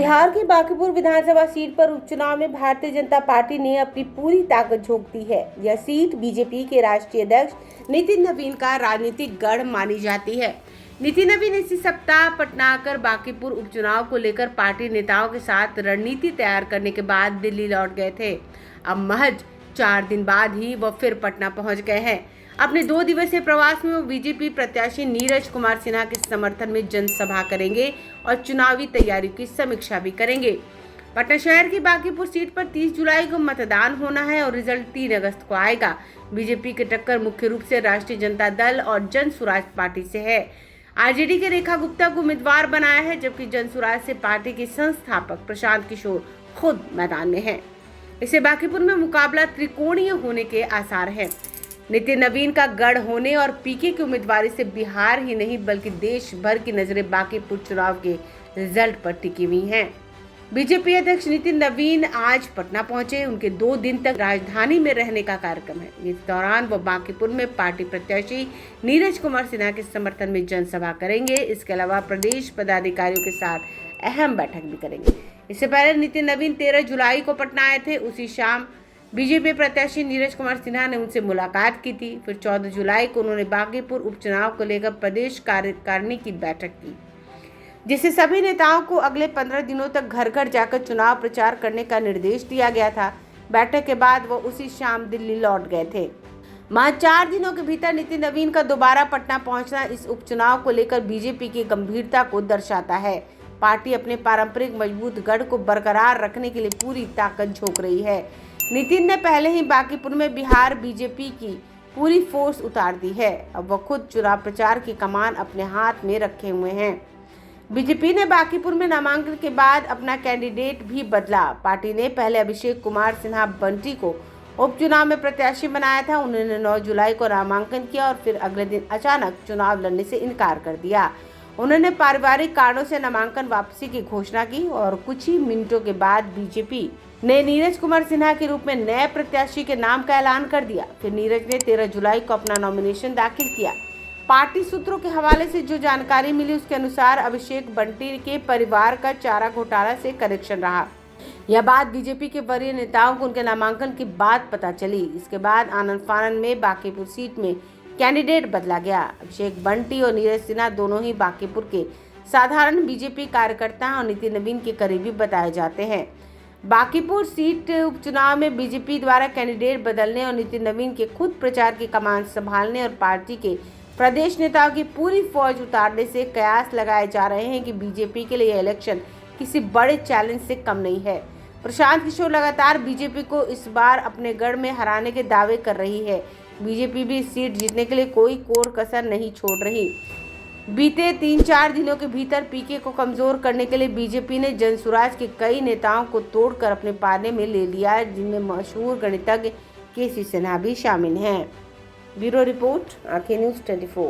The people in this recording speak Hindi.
बिहार की बांकीपुर विधानसभा सीट पर उपचुनाव में भारतीय जनता पार्टी ने अपनी पूरी ताकत झोंक दी है। यह सीट बीजेपी के राष्ट्रीय अध्यक्ष नितिन नवीन का राजनीतिक गढ़ मानी जाती है। नितिन नवीन इसी सप्ताह पटना आकर बांकीपुर उपचुनाव को लेकर पार्टी नेताओं के साथ रणनीति तैयार करने के बाद दिल्ली लौट गए थे। अब महज 4 दिन बाद ही वह फिर पटना पहुंच गए हैं। अपने 2 दिवसीय प्रवास में वो बीजेपी प्रत्याशी नीरज कुमार सिन्हा के समर्थन में जनसभा करेंगे और चुनावी तैयारियों की समीक्षा भी करेंगे। पटना शहर की बांकीपुर सीट पर 30 जुलाई को मतदान होना है और रिजल्ट 3 अगस्त को आएगा। बीजेपी की टक्कर मुख्य रूप से राष्ट्रीय जनता दल और जन सुराज पार्टी से है। आरजेडी के रेखा गुप्ता को उम्मीदवार बनाया है, जबकि जन सुराज से पार्टी के संस्थापक प्रशांत किशोर खुद मैदान में हैं। इसे बांकीपुर में मुकाबला त्रिकोणीय होने के आसार हैं। नितिन नवीन का गढ़ होने और पीके की उम्मीदवारी से बिहार ही नहीं बल्कि देश भर की नजरें बांकीपुर चुनाव के रिजल्ट पर टिकी हुई हैं। बीजेपी अध्यक्ष नितिन नवीन आज पटना पहुंचे। उनके 2 दिन तक राजधानी में रहने का कार्यक्रम है। इस दौरान वो बांकीपुर में पार्टी प्रत्याशी नीरज कुमार सिन्हा के समर्थन में जनसभा करेंगे। इसके अलावा प्रदेश पदाधिकारियों के साथ अहम बैठक भी करेंगे। इससे पहले नितिन नवीन 13 जुलाई को पटना आए थे। उसी शाम बीजेपी प्रत्याशी नीरज कुमार सिन्हा ने उनसे मुलाकात की थी। फिर 14 जुलाई को उन्होंने बांकीपुर उपचुनाव को लेकर प्रदेश कार्यकारिणी की बैठक की, जिससे सभी नेताओं को अगले 15 दिनों तक घर घर जाकर चुनाव प्रचार करने का निर्देश दिया गया था। बैठक के बाद वो उसी शाम दिल्ली लौट गए थे। महज 4 दिनों के भीतर नितिन नवीन का दोबारा पटना पहुंचना इस उपचुनाव को लेकर बीजेपी की गंभीरता को दर्शाता है। पार्टी अपने पारंपरिक मजबूत गढ़ को बरकरार रखने के लिए पूरी ताकत झोंक रही है। नितिन ने पहले ही बांकीपुर में बिहार बीजेपी की पूरी फोर्स उतार दी है। अब वह खुद चुनाव प्रचार की कमान अपने हाथ में रखे हुए हैं। बीजेपी ने बांकीपुर में नामांकन के बाद अपना कैंडिडेट भी बदला। पार्टी ने पहले अभिषेक कुमार सिन्हा बंटी को उपचुनाव में प्रत्याशी बनाया था। उन्होंने 9 जुलाई को नामांकन किया और फिर अगले दिन अचानक चुनाव लड़ने से इनकार कर दिया। उन्होंने पारिवारिक कारणों से नामांकन वापसी की घोषणा की और कुछ ही मिनटों के बाद बीजेपी ने नीरज कुमार सिन्हा के रूप में नए प्रत्याशी के नाम का ऐलान कर दिया। फिर नीरज ने 13 जुलाई को अपना नॉमिनेशन दाखिल किया। पार्टी सूत्रों के हवाले से जो जानकारी मिली उसके अनुसार अभिषेक बंटी के परिवार का चारा घोटाला से कनेक्शन रहा। यह बात बीजेपी के वरीय नेताओं को उनके नामांकन के बाद पता चली। इसके बाद आनन फानन में बांकीपुर सीट में कैंडिडेट बदला गया। अभिषेक बंटी और नीरज सिन्हा दोनों ही बांकीपुर के साधारण बीजेपी कार्यकर्ता और नितिन नवीन के करीबी बताए जाते हैं। बांकीपुर सीट उपचुनाव में बीजेपी द्वारा कैंडिडेट बदलने और नितिन नवीन के खुद प्रचार की कमान संभालने और पार्टी के प्रदेश नेताओं की पूरी फौज उतारने से कयास लगाए जा रहे हैं कि बीजेपी के लिए यह इलेक्शन किसी बड़े चैलेंज से कम नहीं है। प्रशांत किशोर लगातार बीजेपी को इस बार अपने गढ़ में हराने के दावे कर रही है। बीजेपी भी इस सीट जीतने के लिए कोई कोर कसर नहीं छोड़ रही। बीते 3-4 दिनों के भीतर पीके को कमजोर करने के लिए बीजेपी ने जनसुराज के कई नेताओं को तोड़कर अपने पाले में ले लिया, जिनमें मशहूर गणितज्ञ केसी सिन्हा भी शामिल हैं। ब्यूरो रिपोर्ट, आंखें न्यूज़ 24।